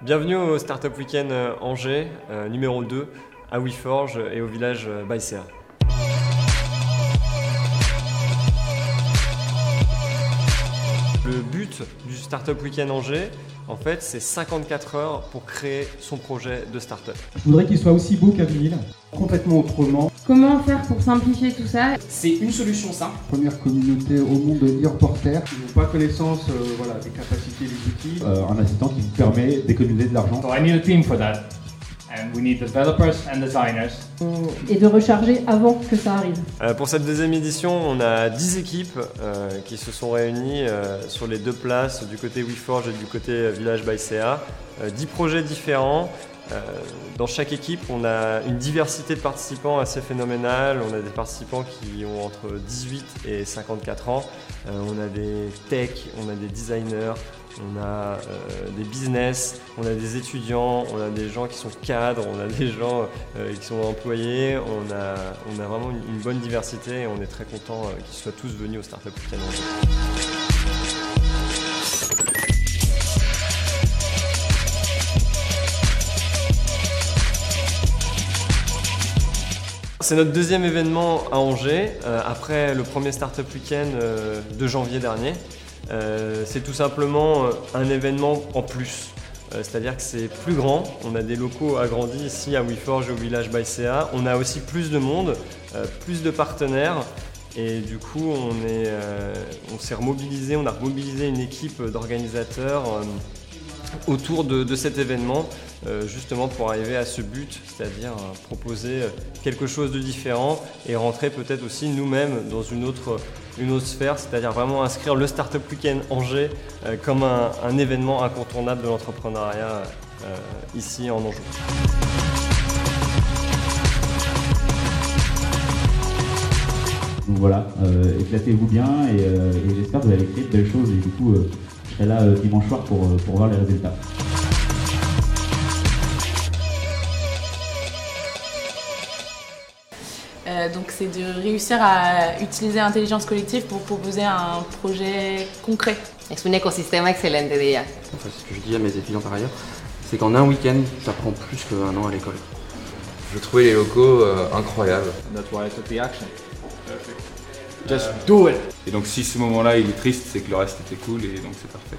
Bienvenue au Startup Weekend Angers, numéro 2, à WeForge et au village Baïséa. Le but du Startup Weekend Angers, en fait, c'est 54 heures pour créer son projet de startup. Je voudrais qu'il soit aussi beau qu'à Ville, complètement autrement. Comment faire pour simplifier tout ça? C'est une solution simple. Première communauté au monde e-reporter. Ils n'ont pas connaissance des capacités des outils. Un assistant qui vous permet d'économiser de l'argent. So I need a team for that. And we need developers and designers. Et de recharger avant que ça arrive. Pour cette deuxième édition, on a 10 équipes qui se sont réunies sur les deux places, du côté WeForge et du côté village Baïséa. 10 projets différents. Dans chaque équipe, on a une diversité de participants assez phénoménale. On a des participants qui ont entre 18 et 54 ans. On a des techs, on a des designers, on a des business, on a des étudiants, on a des gens qui sont cadres, on a des gens qui sont employés. On a vraiment une bonne diversité et on est très content qu'ils soient tous venus au Startup Weekend Angers. C'est notre deuxième événement à Angers, après le premier Startup Weekend de janvier dernier. C'est tout simplement un événement en plus, c'est-à-dire que c'est plus grand. On a des locaux agrandis ici à WeForge et au village Baïséa. On a aussi plus de monde, plus de partenaires. Et du coup, on s'est remobilisé, on a remobilisé une équipe d'organisateurs autour de cet événement, justement pour arriver à ce but, c'est-à-dire proposer quelque chose de différent et rentrer peut-être aussi nous-mêmes dans une autre sphère, c'est-à-dire vraiment inscrire le Startup Weekend Angers comme un événement incontournable de l'entrepreneuriat ici en Anjou. Donc voilà, éclatez-vous bien et j'espère que vous allez créer de belles choses et du coup je serai là dimanche soir pour voir les résultats. Donc c'est de réussir à utiliser l'intelligence collective pour proposer un projet concret. Es un ecosistema excelente, diría. Enfin, c'est ce que je dis à mes étudiants par ailleurs, c'est qu'en un week-end, tu apprends plus qu'un an à l'école. Je trouvais les locaux incroyables. That's why I took the action. Perfect. Just do it! Et donc si ce moment-là il est triste, c'est que le reste était cool et donc c'est parfait.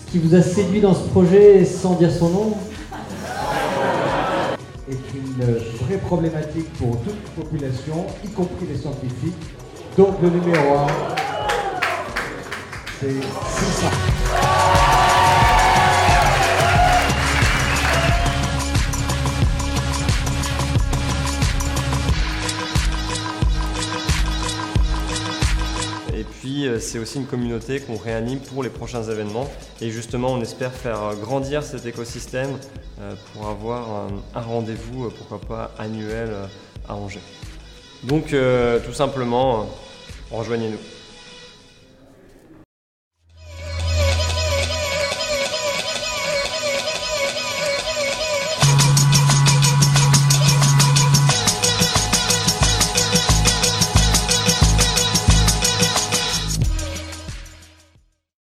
Ce qui vous a séduit dans ce projet sans dire son nom Est une vraie problématique pour toute la population, y compris les scientifiques. Donc le numéro 1, c'est ça. Et puis c'est aussi une communauté qu'on réanime pour les prochains événements et justement on espère faire grandir cet écosystème pour avoir un rendez-vous, pourquoi pas annuel à Angers. Donc tout simplement, rejoignez-nous.